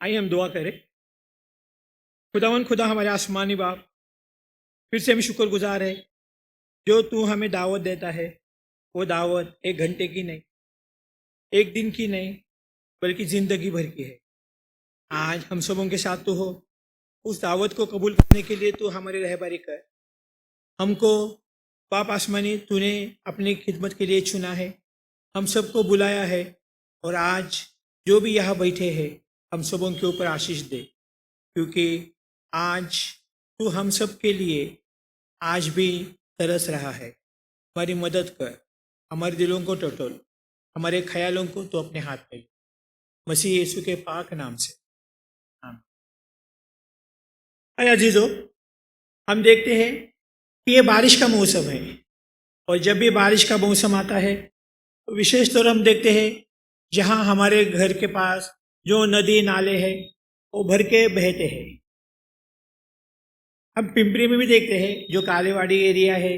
आइए हम दुआ करें। खुदावन खुदा हमारे आसमानी बाप, फिर से हम शुक्रगुजार है जो तू हमें दावत देता है। वो दावत 1 घंटे की नहीं, 1 दिन की नहीं, बल्कि ज़िंदगी भर की है। आज हम सबों के साथ तू हो। उस दावत को कबूल करने के लिए तू हमारी रहबरी कर। हमको बाप आसमानी तूने अपनी खिदमत के लिए चुना है, हम सबको बुलाया है। और आज जो भी यहाँ बैठे हैं, हम सबों के ऊपर आशीष दे, क्योंकि आज तू हम सब के लिए आज भी तरस रहा है। हमारी मदद कर, हमारे दिलों को टटोल, हमारे ख्यालों को तो अपने हाथ में ले। मसीह यीशु के पाक नाम से आमीन। अय अजीजों, हम देखते हैं कि ये बारिश का मौसम है, और जब भी बारिश का मौसम आता है तो विशेष तौर हम देखते हैं जहाँ हमारे घर के पास जो नदी नाले हैं वो भर के बहते हैं। हम पिंपरी में भी देखते हैं जो कालेवाड़ी एरिया है,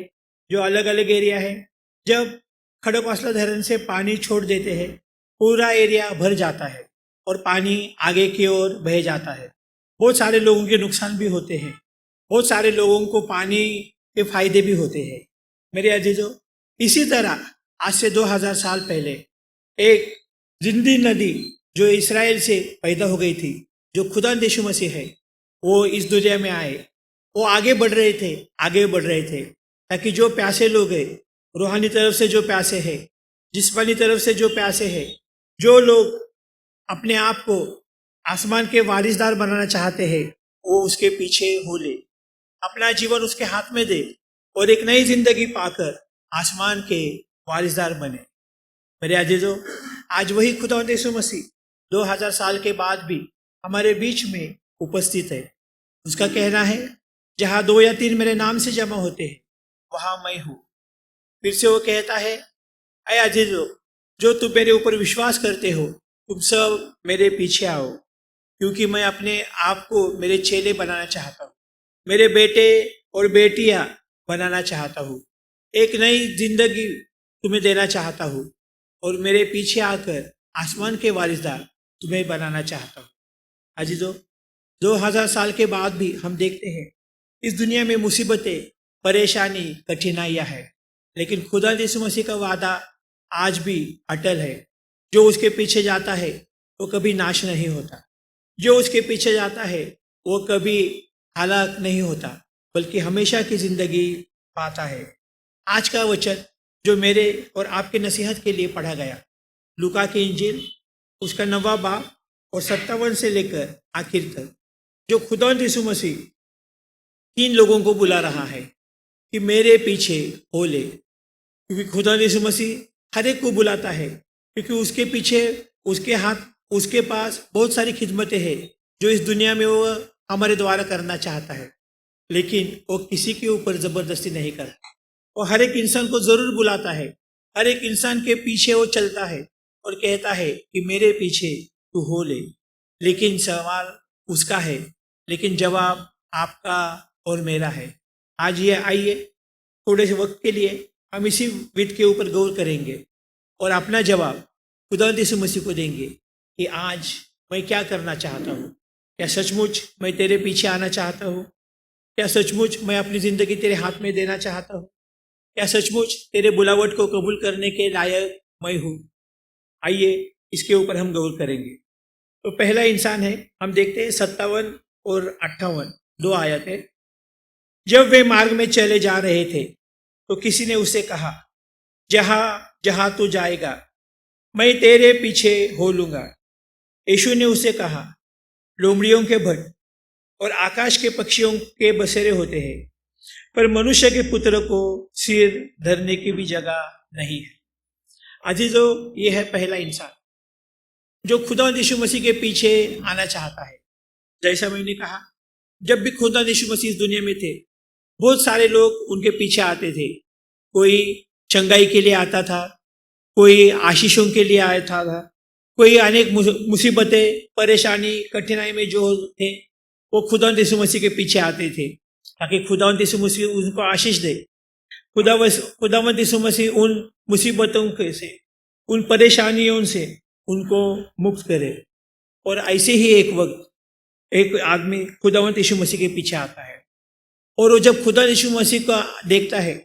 जो अलग अलग एरिया है, जब खड़कवासला धरण से पानी छोड़ देते हैं पूरा एरिया भर जाता है और पानी आगे की ओर बह जाता है। बहुत सारे लोगों के नुकसान भी होते हैं, बहुत सारे लोगों को पानी के फायदे भी होते हैं। मेरे अजीजों, इसी तरह आज से 2000 साल पहले एक जिंदी नदी जो इसराइल से पैदा हो गई थी, जो खुदा यीशु मसीह है, वो इस दुनिया में आए। वो आगे बढ़ रहे थे, आगे बढ़ रहे थे, ताकि जो प्यासे लोग हैं, रूहानी तरफ से जो प्यासे हैं, जिस्मानी तरफ से जो प्यासे हैं, जो लोग अपने आप को आसमान के वारिसदार बनाना चाहते हैं, वो उसके पीछे हो ले, अपना जीवन उसके हाथ में दे और एक नई जिंदगी पाकर आसमान के वारिसदार बने। मेरे अजीजों, आज वही खुदा यीशु मसीह 2000 साल के बाद भी हमारे बीच में उपस्थित है। उसका कहना है, जहाँ 2 या 3 मेरे नाम से जमा होते हैं वहां मैं हूं। फिर से वो कहता है, अय अजीजों, जो तुम मेरे ऊपर विश्वास करते हो, तुम सब मेरे पीछे आओ, क्योंकि मैं अपने आप को मेरे चेले बनाना चाहता हूँ, मेरे बेटे और बेटियां बनाना चाहता हूँ, एक नई जिंदगी तुम्हें देना चाहता हूँ, और मेरे पीछे आकर आसमान के वारिसदार तुम्हें बनाना चाहता हूँ। अजीजों, 2000 साल के बाद भी हम देखते हैं इस दुनिया में मुसीबतें, परेशानी, कठिनाइयां हैं, लेकिन खुदा यीशु मसीह का वादा आज भी अटल है। जो उसके पीछे जाता है वो कभी नाश नहीं होता, जो उसके पीछे जाता है वो कभी हलाक नहीं होता, बल्कि हमेशा की जिंदगी पाता है। आज का वचन जो मेरे और आपके नसीहत के लिए पढ़ा गया, लूका की इंजील उसका 9वां बाब और 57 से लेकर आखिर तक, जो खुदा यीशु मसीह 3 लोगों को बुला रहा है कि मेरे पीछे हो ले, क्योंकि खुदा यीशु मसीह हर एक को बुलाता है, क्योंकि उसके पीछे, उसके हाथ, उसके पास बहुत सारी खिदमतें हैं जो इस दुनिया में वो हमारे द्वारा करना चाहता है, लेकिन वो किसी के ऊपर ज़बरदस्ती नहीं करता। वो हर एक इंसान को ज़रूर बुलाता है, हर एक इंसान के पीछे वो चलता है और कहता है कि मेरे पीछे तू हो ले। लेकिन सवाल उसका है, लेकिन जवाब आपका और मेरा है। आज ये आइए थोड़े से वक्त के लिए हम इसी विध के ऊपर गौर करेंगे और अपना जवाब खुदा यीशु मसीह को देंगे कि आज मैं क्या करना चाहता हूँ। क्या सचमुच मैं तेरे पीछे आना चाहता हूँ? क्या सचमुच मैं अपनी ज़िंदगी तेरे हाथ में देना चाहता हूँ? क्या सचमुच तेरे बुलावट को कबूल करने के लायक मैं हूँ? आइए इसके ऊपर हम गौर करेंगे। तो पहला इंसान है, हम देखते हैं 57 और 58 2 आयत है। जब वे मार्ग में चले जा रहे थे तो किसी ने उसे कहा, जहाँ जहाँ तू जाएगा मैं तेरे पीछे हो लूंगा। यीशु ने उसे कहा, लोमड़ियों के भट्ट और आकाश के पक्षियों के बसेरे होते हैं, पर मनुष्य के पुत्र को सिर धरने की भी जगह नहीं है। अजीजों, ये है पहला इंसान जो खुदा यीशु मसीह के पीछे आना चाहता है। जैसा मैंने कहा, जब भी खुदा यीशु मसीह इस दुनिया में थे, बहुत सारे लोग उनके पीछे आते थे। कोई चंगाई के लिए आता था, कोई आशीषों के लिए आता था, कोई अनेक मुसीबतें, परेशानी, कठिनाई में जो थे वो खुदा यीशु मसीह के पीछे आते थे, ताकि खुदा यीशु मसीह उनको आशीष दे। खुदा यीशु मसीह उन मुसीबतों से, उन परेशानियों से उनको मुक्त करे। और ऐसे ही एक वक्त एक आदमी खुदावंत यीशु मसीह के पीछे आता है, और वो जब खुदा यीशु मसीह को देखता है,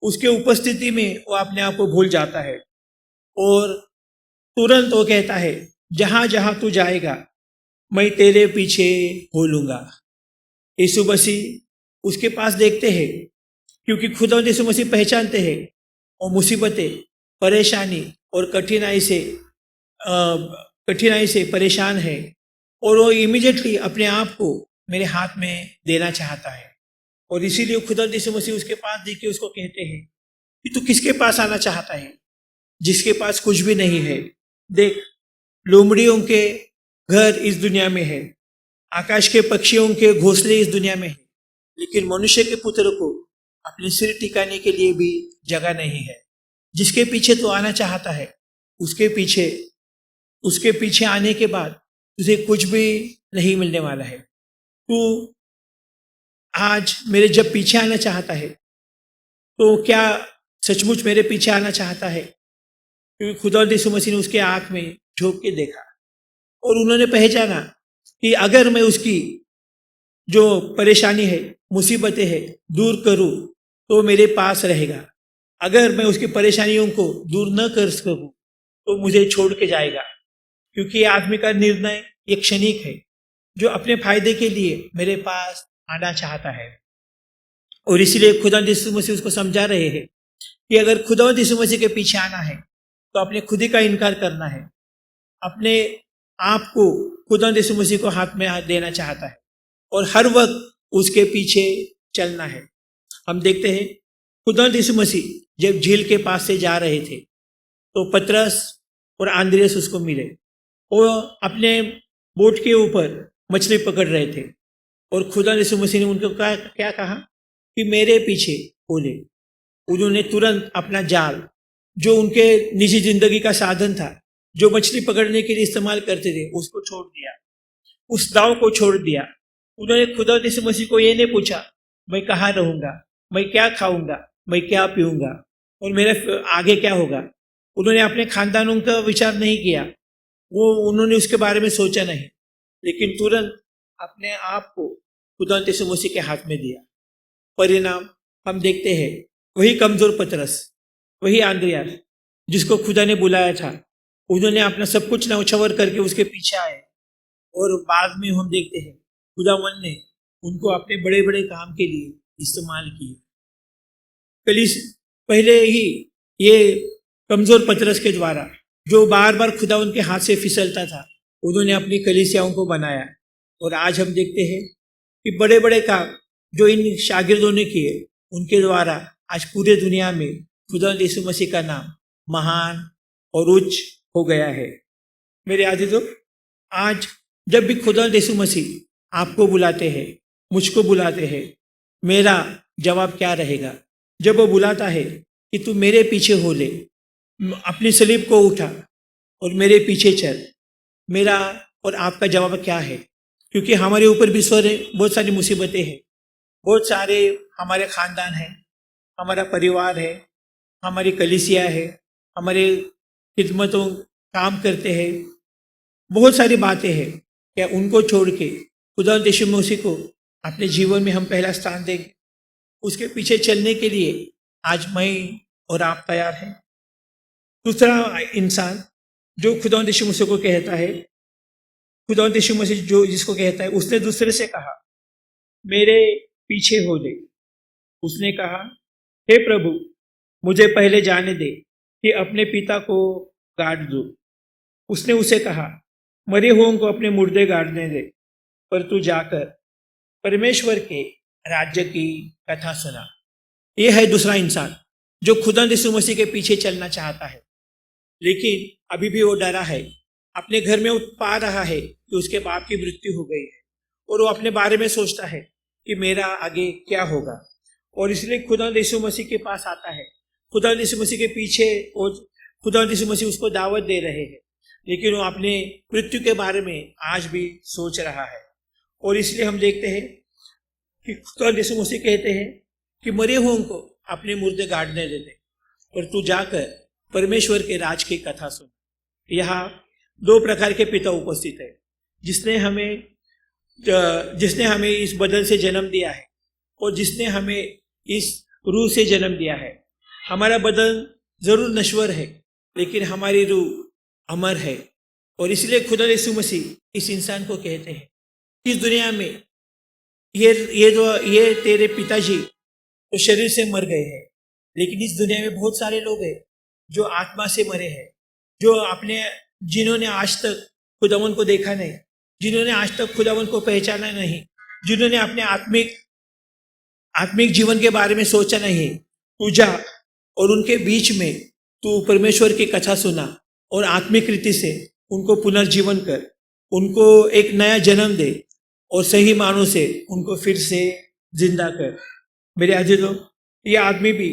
उसके उपस्थिति में वो अपने आप को भूल जाता है, और तुरंत वो कहता है, जहां जहां तू जाएगा मैं तेरे पीछे हो लूंगा। यीशु मसीह उसके पास देखते हैं, क्योंकि खुदावंत यीशु मसीह पहचानते हैं और मुसीबतें, परेशानी और कठिनाई से परेशान है, और वो इमीडिएटली अपने आप को मेरे हाथ में देना चाहता है। और इसीलिए खुदावंत यीशु मसीह उसके पास देख के उसको कहते हैं कि तू किसके पास आना चाहता है, जिसके पास कुछ भी नहीं है। देख, लोमड़ियों के घर इस दुनिया में है, आकाश के पक्षियों के घोंसले इस दुनिया में है, लेकिन मनुष्य के पुत्र को अपने सिर टिकाने के लिए भी जगह नहीं है। जिसके पीछे तू आना चाहता है, उसके पीछे आने के बाद तुझे कुछ भी नहीं मिलने वाला है। तू आज मेरे जब पीछे आना चाहता है, तो क्या सचमुच मेरे पीछे आना चाहता है? क्योंकि खुदावंत यीशु मसीह ने उसके आंख में झोंक के देखा, और उन्होंने पहचाना कि अगर मैं उसकी जो परेशानी है, मुसीबतें हैं, दूर करूं तो मेरे पास रहेगा। अगर मैं उसकी परेशानियों को दूर न कर सकूं तो मुझे छोड़ के जाएगा। क्योंकि ये आदमी का निर्णय एक क्षणिक है, जो अपने फायदे के लिए मेरे पास आना चाहता है। और इसलिए खुदावंत यीशु मसीह उसको समझा रहे हैं कि अगर खुदावंत यीशु मसीह के पीछे आना है तो अपने खुद ही का इनकार करना है, अपने आप को खुदावंत यीशु मसीह को हाथ में देना चाहता है, और हर वक्त उसके पीछे चलना है। हम देखते हैं खुदावंत यीशु मसीह जब झील के पास से जा रहे थे, तो पतरस और आंद्रियास उसको मिले। वो अपने बोट के ऊपर मछली पकड़ रहे थे, और खुदावंत यीशु मसीह ने उनको क्या कहा कि मेरे पीछे हो ले। उन्होंने तुरंत अपना जाल, जो उनके निजी जिंदगी का साधन था, जो मछली पकड़ने के लिए इस्तेमाल करते थे, उसको छोड़ दिया, उस दाव को छोड़ दिया। उन्होंने खुदावंत यीशु मसीह को ये नहीं पूछा मैं कहाँ रहूंगा, मैं क्या खाऊंगा, मैं क्या पीऊंगा, और मेरा आगे क्या होगा। उन्होंने अपने खानदानों का विचार नहीं किया, उन्होंने उसके बारे में सोचा नहीं, लेकिन तुरंत अपने आप को खुदावंत यीशु मसीह के हाथ में दिया। परिणाम हम देखते हैं, वही कमजोर पतरस, वही आंद्रियास जिसको खुदा ने बुलाया था, उन्होंने अपना सब कुछ न्यौछावर करके उसके पीछे आए, और बाद में हम देखते हैं खुदावन ने उनको अपने बड़े बड़े काम के लिए इस्तेमाल किए। पहले ही ये कमजोर पतरस के द्वारा, जो बार बार खुदावन के हाथ से फिसलता था, उन्होंने अपनी कलीसियाओं को बनाया। और आज हम देखते हैं कि बड़े बड़े काम जो इन शागिर्दों ने किए, उनके द्वारा आज पूरे दुनिया में खुदावंत यीशु मसीह का नाम महान और उच्च हो गया है। मेरे आदित्यों, आज जब भी खुदावंत यीशु मसीह आपको बुलाते हैं, मुझको बुलाते हैं, मेरा जवाब क्या रहेगा? जब वो बुलाता है कि तू मेरे पीछे हो ले, अपनी सलीब को उठा और मेरे पीछे चल, मेरा और आपका जवाब क्या है? क्योंकि हमारे ऊपर भी बहुत सारी मुसीबतें हैं, बहुत सारे हमारे खानदान हैं, हमारा परिवार है, हमारी कलीसिया है, हमारे खिदमतों काम करते हैं, बहुत सारी बातें हैं। क्या उनको छोड़ के खुदावंत यीशु मसीह को अपने जीवन में हम पहला स्थान देंगे? उसके पीछे चलने के लिए आज मैं और आप तैयार हैं? दूसरा इंसान जो खुदावंत यीशु मसीह को कहता है, खुदावंत यीशु मसीह जो जिसको कहता है, उसने दूसरे से कहा मेरे पीछे हो ले। उसने कहा हे प्रभु, मुझे पहले जाने दे कि अपने पिता को गाड़ दो। उसने उसे कहा मरे हुओं को अपने मुर्दे गाड़ने दे, पर तू जाकर परमेश्वर के राज्य की कथा सुना। यह है दूसरा इंसान जो खुदावंत यीशु मसीह के पीछे चलना चाहता है, लेकिन अभी भी वो डरा है। अपने घर में वो पा रहा है कि उसके बाप की मृत्यु हो गई है, और वो अपने बारे में सोचता है कि मेरा आगे क्या होगा, और इसलिए खुदावंत यीशु मसीह के पास आता है। खुदावंत यीशु मसीह के पीछे खुदावंत यीशु मसीह उसको दावत दे रहे हैं, लेकिन वो अपने मृत्यु के बारे में आज भी सोच रहा है। और इसलिए हम देखते हैं कि खुदावंत यीशु मसीह कहते हैं कि मरे हुओं को अपने मुर्दे गाड़ने देते, और तू जाकर परमेश्वर के राज की कथा सुन। यहाँ दो प्रकार के पिता उपस्थित है। जिसने हमें इस बदन से जन्म दिया है और जिसने हमें इस रूह से जन्म दिया है। हमारा बदन जरूर नश्वर है, लेकिन हमारी रूह अमर है। और इसलिए खुदा यीशु मसीह इस इंसान को कहते हैं, इस दुनिया में ये तेरे पिताजी तो शरीर से मर गए हैं, लेकिन इस दुनिया में बहुत सारे लोग हैं जो आत्मा से मरे हैं, जिन्होंने आज तक खुदावन को देखा नहीं, जिन्होंने आज तक खुदावन को पहचाना नहीं, जिन्होंने अपने आत्मिक जीवन के बारे में सोचा नहीं। तू जा और उनके बीच में तू परमेश्वर की कथा सुना और आत्मिक रीति से उनको पुनर्जीवन कर, उनको एक नया जन्म दे और सही मानों से उनको फिर से जिंदा कर। मेरे अजीजों, ये आदमी भी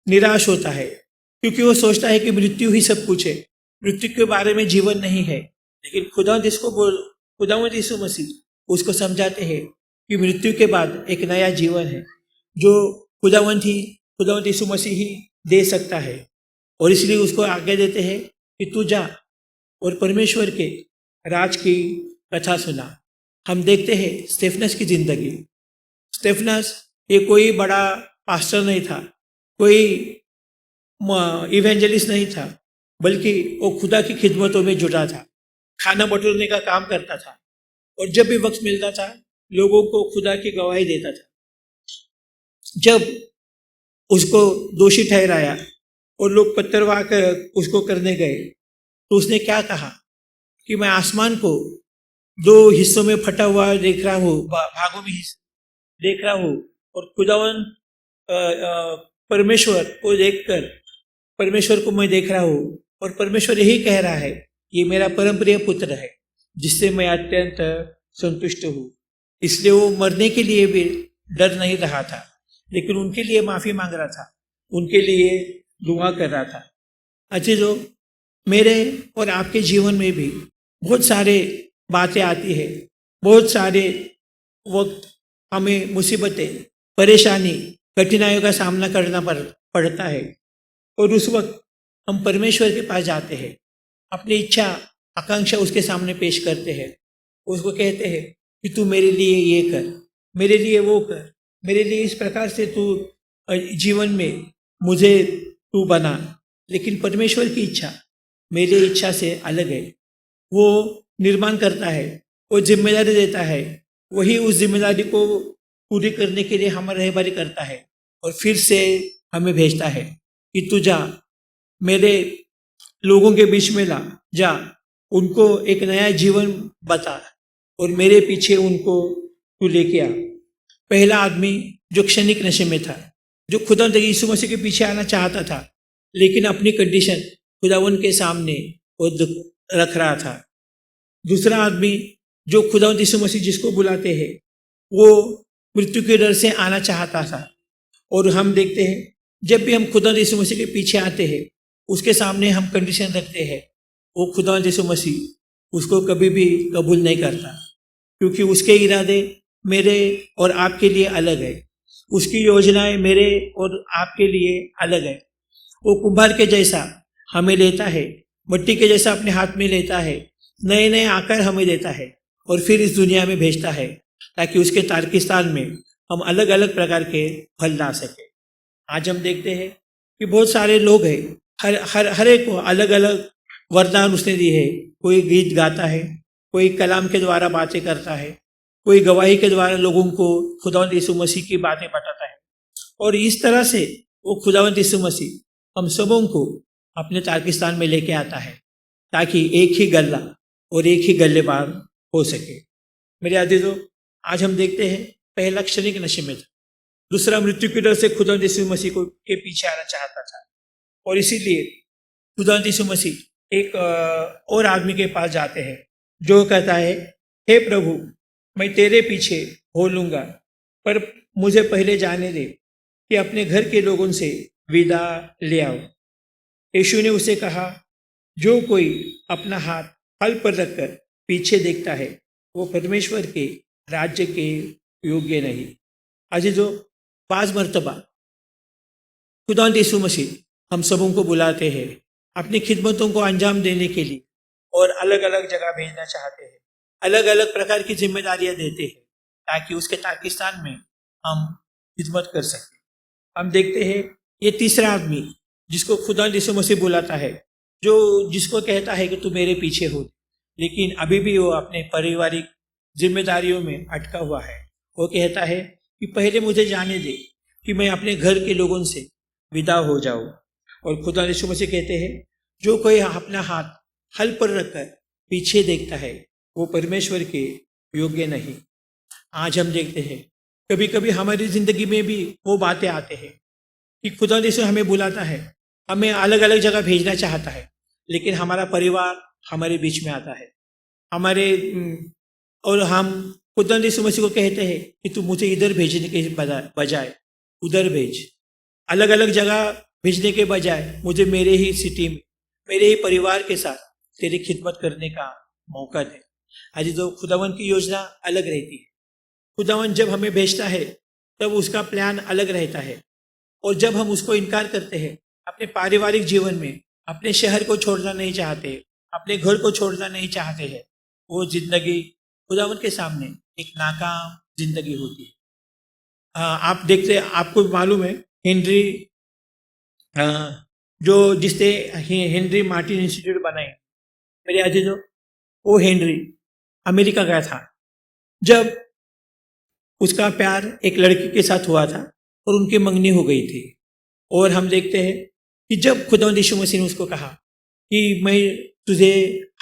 निराश होता है क्योंकि वो सोचता है कि मृत्यु ही सब कुछ है, मृत्यु के बारे में जीवन नहीं है। लेकिन खुदावंद यीशु मसीह उसको समझाते हैं कि मृत्यु के बाद एक नया जीवन है जो खुदावंद यीशु मसीह ही दे सकता है। और इसलिए उसको आज्ञा देते हैं कि तू जा और परमेश्वर के राज की कथा सुना। हम देखते हैं स्टेफनस की जिंदगी। स्टेफनस ये कोई बड़ा पास्टर नहीं था, कोई इवेंजलिस्ट नहीं था, बल्कि वो खुदा की खिदमतों में जुटा था, खाना बटोरने का काम करता था और जब भी वक्त मिलता था लोगों को खुदा की गवाही देता था। जब उसको दोषी ठहराया और लोग पत्थरवाह कर उसको करने गए तो उसने क्या कहा कि मैं आसमान को दो हिस्सों में फटा हुआ देख रहा हूँ, भागों में देख रहा हूँ, और खुदावन परमेश्वर को देखकर परमेश्वर को मैं देख रहा हूँ और परमेश्वर यही कह रहा है, ये मेरा परम प्रिय पुत्र है जिससे मैं अत्यंत संतुष्ट हूँ। इसलिए वो मरने के लिए भी डर नहीं रहा था, लेकिन उनके लिए माफी मांग रहा था, उनके लिए दुआ कर रहा था। अजीजों, मेरे और आपके जीवन में भी बहुत सारे बातें आती है, बहुत सारे वक्त हमें मुसीबतें, परेशानी, कठिनाइयों का सामना करना पड़ता है और उस वक्त हम परमेश्वर के पास जाते हैं, अपनी इच्छा आकांक्षा उसके सामने पेश करते हैं, उसको कहते हैं कि तू मेरे लिए ये कर, मेरे लिए वो कर, मेरे लिए इस प्रकार से तू जीवन में मुझे तू बना। लेकिन परमेश्वर की इच्छा मेरी इच्छा से अलग है। वो निर्माण करता है, वो जिम्मेदारी देता है, वही उस जिम्मेदारी को पूरी करने के लिए हमारी रहबरी करता है और फिर से हमें भेजता है कि तू जा, मेरे लोगों के बीच में जा, उनको एक नया जीवन बता और मेरे पीछे उनको तू लेके आ। पहला आदमी जो क्षणिक नशे में था, जो खुदा यीशु मसीह के पीछे आना चाहता था, लेकिन अपनी कंडीशन खुदावन के सामने वो रख रहा था। दूसरा आदमी जो खुदावन यीशु मसीह जिसको बुलाते हैं, वो मृत्यु के डर से आना चाहता था। और हम देखते हैं जब भी हम खुदावन यीशु मसीह के पीछे आते हैं, उसके सामने हम कंडीशन रखते हैं, वो खुदावन यीशु मसीह उसको कभी भी कबूल नहीं करता, क्योंकि उसके इरादे मेरे और आपके लिए अलग है, उसकी योजनाएं मेरे और आपके लिए अलग है। वो कुम्हार के जैसा हमें लेता है, मिट्टी के जैसा अपने हाथ में लेता है, नए नए आकार हमें देता है और फिर इस दुनिया में भेजता है ताकि उसके तार्किस्तान में हम अलग अलग प्रकार के फल ला सके। आज हम देखते हैं कि बहुत सारे लोग हैं, हर एक को अलग अलग वरदान उसने दिए है। कोई गीत गाता है, कोई कलाम के द्वारा बातें करता है, कोई गवाही के द्वारा लोगों को खुदावंद यीशु मसीह की बातें बताता है। और इस तरह से वो खुदावंद यीशु मसीह हम सबों को अपने तार्किस्तान में लेके आता है ताकि एक ही गल्ला और एक ही गल्लेबार हो सके। मेरे अजीजों, आज हम देखते हैं पहला क्षणिक नशे में था, दूसरा मृत्यु के डर से खुदावंद यीशु मसीह को के पीछे आना चाहता था। और इसीलिए खुदावंद यीशु मसीह एक और आदमी के पास जाते हैं जो कहता है, हे प्रभु, मैं तेरे पीछे हो लूंगा, पर मुझे पहले जाने दे कि अपने घर के लोगों से विदा ले आओ। यीशु ने उसे कहा, जो कोई अपना हाथ हल पर रखकर पीछे देखता है वो परमेश्वर के राज्य के योग्य नहीं। अजीजों, 5 मरतबा खुदावंद यीशु मसीह हम सबों को बुलाते हैं अपनी खिदमतों को अंजाम देने के लिए और अलग अलग जगह भेजना चाहते हैं, अलग अलग प्रकार की जिम्मेदारियां देते हैं ताकि उसके पाकिस्तान में हम खिदमत कर सकें। हम देखते हैं ये तीसरा आदमी जिसको खुदा यीशु मसीह बुलाता है, जो जिसको कहता है कि तू मेरे पीछे हो, लेकिन अभी भी वो अपने पारिवारिक जिम्मेदारियों में अटका हुआ है। वो कहता है कि पहले मुझे जाने दे कि मैं अपने घर के लोगों से विदा हो जाऊं। और खुदा यीशु मसीह कहते हैं जो कोई अपना हाथ हल पर रखकर पीछे देखता है वो परमेश्वर के योग्य नहीं। आज हम देखते हैं कभी कभी हमारी जिंदगी में भी वो बातें आते हैं कि खुदा यीशु हमें बुलाता है, हमें अलग अलग जगह भेजना चाहता है, लेकिन हमारा परिवार हमारे बीच में आता है हमारे और हम खुदा यीशु मसीह को कहते हैं कि तू मुझे इधर भेजने के बजाय उधर भेज। अलग अलग जगह भेजने के बजाय मुझे मेरे ही सिटी में मेरे ही परिवार के साथ तेरी खिदमत करने का मौका दे। आज तो खुदावन की योजना अलग रहती है। खुदावन जब हमें भेजता है तब उसका प्लान अलग रहता है, और जब हम उसको इनकार करते हैं अपने पारिवारिक जीवन में, अपने शहर को छोड़ना नहीं चाहते, अपने घर को छोड़ना नहीं चाहते हैं, वो जिंदगी खुदावन के सामने एक नाकाम जिंदगी होती है। आप देखते, आपको मालूम है हेनरी जो जिसने हेनरी मार्टिन इंस्टीट्यूट बनाए, मेरे अजीजों, वो हेनरी अमेरिका गया था जब उसका प्यार एक लड़की के साथ हुआ था और उनकी मंगनी हो गई थी। और हम देखते हैं कि जब खुदा यीशु मसीह ने उसको कहा कि मैं तुझे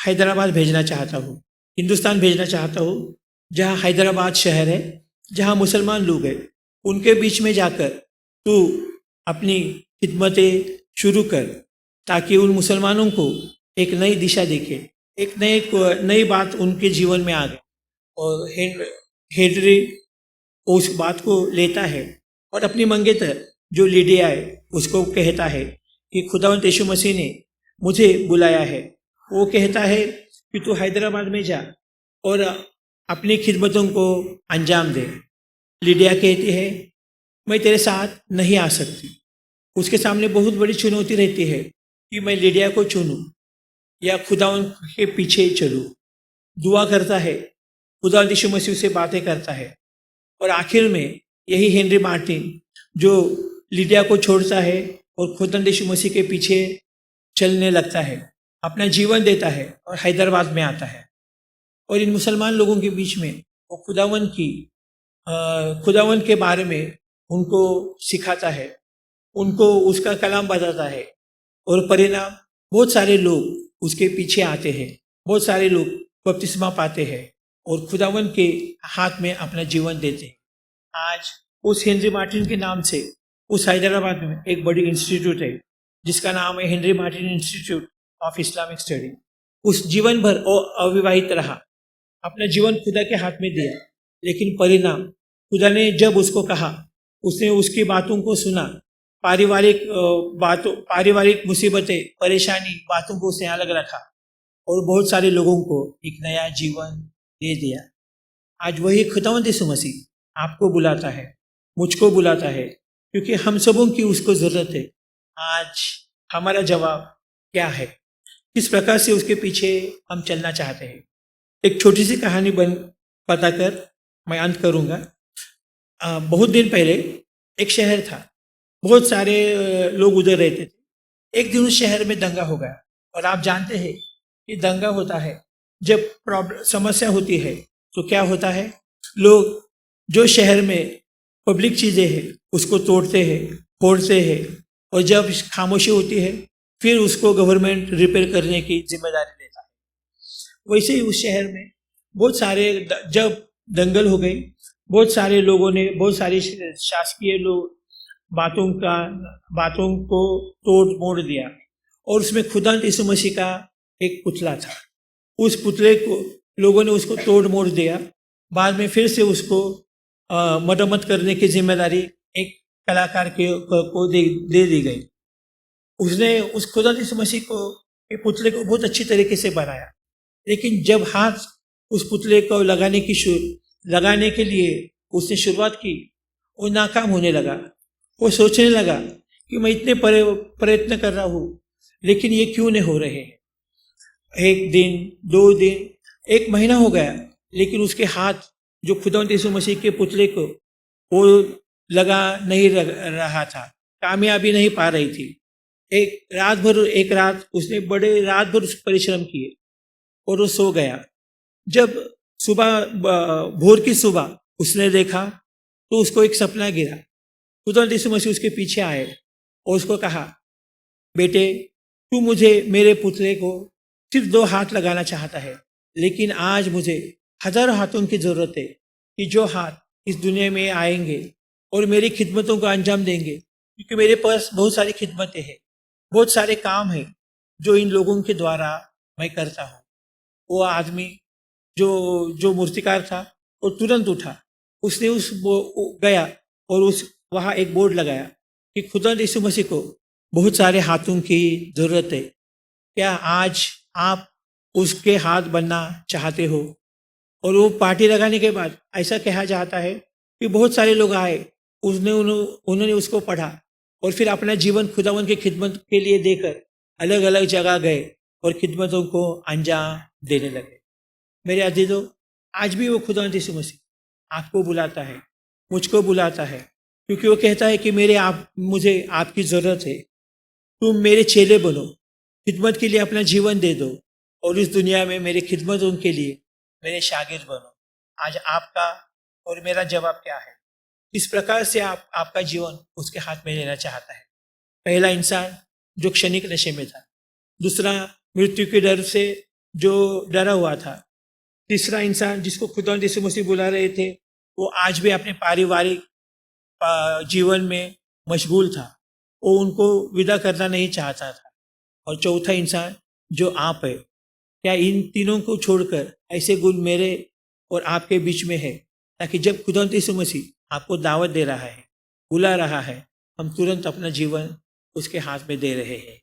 हैदराबाद भेजना चाहता हूँ, हिंदुस्तान भेजना चाहता हूँ, जहाँ हैदराबाद शहर है, जहाँ मुसलमान लोग हैं, उनके बीच में जाकर तू अपनी खिदमतें शुरू कर ताकि उन मुसलमानों को एक नई दिशा दिखे, एक नई बात उनके जीवन में आ गए। और हेनरी उस बात को लेता है और अपनी मंगेतर जो लिडिया है उसको कहता है कि खुदावंत यीशु मसीह ने मुझे बुलाया है। वो कहता है कि तू हैदराबाद में जा और अपनी खिदमतों को अंजाम दे। लिडिया कहती है मैं तेरे साथ नहीं आ सकती। उसके सामने बहुत बड़ी चुनौती रहती है कि मैं लिडिया को चुनूं या खुदावन के पीछे चलूं। दुआ करता है, खुदा यीशु मसीह से बातें करता है, और आखिर में यही हेनरी मार्टिन जो लिडिया को छोड़ता है और खुदा यीशु मसीह के पीछे चलने लगता है, अपना जीवन देता है और हैदराबाद में आता है। और इन मुसलमान लोगों के बीच में वो खुदावन के बारे में उनको सिखाता है, उनको उसका कलाम बताता है, और परिणाम बहुत सारे लोग उसके पीछे आते हैं, बहुत सारे लोग बपतिस्मा पाते हैं और खुदावन के हाथ में अपना जीवन देते हैं। आज उस हेनरी मार्टिन के नाम से उस हैदराबाद में एक बड़ी इंस्टीट्यूट है जिसका नाम है Henry Martin institute of Islamic study. उस जीवन भर वो अविवाहित रहा, अपना जीवन खुदा के हाथ में दिया, लेकिन परिणाम खुदा ने जब उसको कहा, उसने उसकी बातों को सुना, पारिवारिक मुसीबतें, परेशानी, बातों को उसने अलग रखा और बहुत सारे लोगों को एक नया जीवन दे दिया। आज वही खुदावंद यीशु मसीह आपको बुलाता है, मुझको बुलाता है, क्योंकि हम सबों की उसको ज़रूरत है। आज हमारा जवाब क्या है? किस प्रकार से उसके पीछे हम चलना चाहते हैं? एक छोटी सी कहानी बताकर मैं अंत करूँगा। बहुत दिन पहले एक शहर था, बहुत सारे लोग उधर रहते थे। एक दिन उस शहर में दंगा हो गया, और आप जानते हैं कि दंगा होता है जब समस्या होती है तो क्या होता है, लोग जो शहर में पब्लिक चीज़ें हैं उसको तोड़ते हैं, फोड़ते हैं, और जब खामोशी होती है फिर उसको गवर्नमेंट रिपेयर करने की जिम्मेदारी लेता है। वैसे ही उस शहर में बहुत सारे जब दंगल हो गई, बहुत सारे लोगों ने, बहुत सारी शासकीय लोग बातों को तोड़ मोड़ दिया, और उसमें खुदा यीशु मसीह का एक पुतला था। उस पुतले को लोगों ने उसको तोड़ मोड़ दिया। बाद में फिर से उसको मरम्मत करने की जिम्मेदारी एक कलाकार को दे दी गई। उसने उस खुदा यीशु मसीह को के पुतले को बहुत अच्छी तरीके से बनाया, लेकिन जब हाथ उस पुतले को लगाने के लिए उसने शुरुआत की, वो नाकाम होने लगा। वो सोचने लगा कि मैं इतने प्रयत्न कर रहा हूँ, लेकिन ये क्यों नहीं हो रहे हैं। एक दिन, 2 दिन, 1 महीना हो गया, लेकिन उसके हाथ जो खुदावंद यीशु मसीह के पुतले को वो लगा नहीं रहा था, कामयाबी नहीं पा रही थी। एक रात उसने बड़े रात भर परिश्रम किए और वो सो गया। जब भोर की सुबह उसने देखा तो उसको एक सपना गिरा। खुदावंद यीशु मसीह उसके पीछे आए और उसको कहा, बेटे तू मुझे मेरे पुतले को सिर्फ 2 हाथ लगाना चाहता है, लेकिन आज मुझे हजारों हाथों की जरूरत है कि जो हाथ इस दुनिया में आएंगे और मेरी खिदमतों को अंजाम देंगे, क्योंकि मेरे पास बहुत सारी खिदमतें हैं, बहुत सारे काम हैं जो इन लोगों के द्वारा मैं करता हूँ। वो आदमी जो मूर्तिकार था वो तुरंत उठा, उसने गया और वहाँ एक बोर्ड लगाया कि खुदावंद यीशु मसीह को बहुत सारे हाथों की जरूरत है, क्या आज आप उसके हाथ बनना चाहते हो? और वो पार्टी लगाने के बाद ऐसा कहा जाता है कि बहुत सारे लोग आए, उन्होंने उसको पढ़ा और फिर अपना जीवन खुदावंद की खिदमत के लिए देकर अलग अलग जगह गए और खिदमतों को अंजाम देने लगे। मेरे अजीजों, आज भी वो खुदावंद यीशु मसीह आपको बुलाता है, मुझको बुलाता है, क्योंकि वो कहता है कि मुझे आपकी ज़रूरत है, तुम मेरे चेले बनो, खिदमत के लिए अपना जीवन दे दो और इस दुनिया में मेरे खिदमतों के लिए मेरे शागिर्द बनो। आज आपका और मेरा जवाब क्या है? इस प्रकार से आपका जीवन उसके हाथ में लेना चाहता है। पहला इंसान जो क्षणिक नशे में था, दूसरा मृत्यु के डर से जो डरा हुआ था, तीसरा इंसान जिसको खुदावंद यीशु मसीह बुला रहे थे वो आज भी अपने पारिवारिक जीवन में मशगूल था, वो उनको विदा करना नहीं चाहता था, और चौथा इंसान जो आप है, क्या इन तीनों को छोड़कर ऐसे गुण मेरे और आपके बीच में है, ताकि जब खुदावंद यीशु मसीह आपको दावत दे रहा है, बुला रहा है, हम तुरंत अपना जीवन उसके हाथ में दे रहे हैं।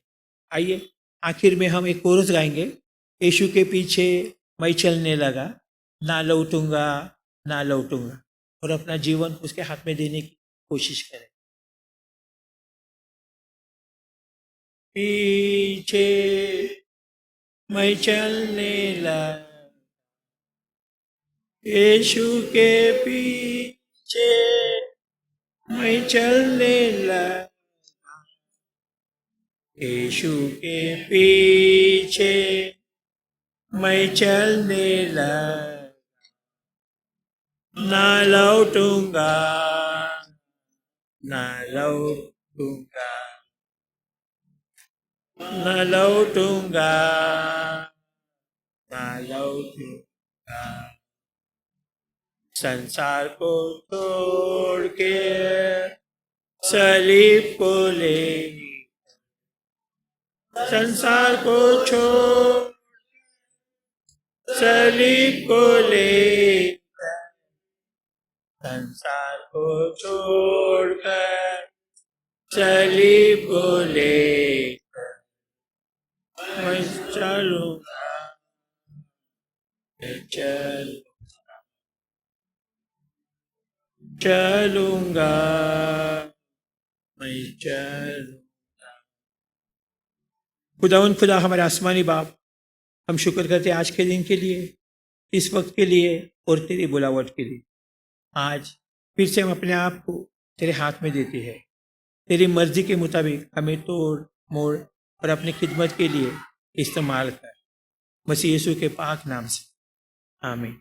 आइए आखिर में हम एक कोरस गाएंगे, यीशु के पीछे मैं चलने लगा, ना लौटूंगा ना लौटूंगा, और अपना जीवन उसके हाथ में देने की कोशिश करें। पीछे मैं चलने लगा, यीशु के पीछे मैं चलने लगा, यीशु के पीछे मैं चलने लगा, ना लौटूंगा ना लौटूंगा ना लौटूंगा ना लौटूंगा, संसार को छोड़ के सलीब को ले, संसार को छोड़ सलीब को ले, संसार को छोड़कर सलीब को ले मैं चलूंगा, चलूंगा मैं चलूंगा। खुदा हमारे आसमानी बाप, हम शुक्र करते आज के दिन के लिए, इस वक्त के लिए और तेरी बुलावट के लिए। आज फिर से हम अपने आप को तेरे हाथ में देते हैं, तेरी मर्जी के मुताबिक हमें तोड़ मोड़ और अपनी खिदमत के लिए इस्तेमाल कर, मसीह यीशु के पाक नाम से, आमीन।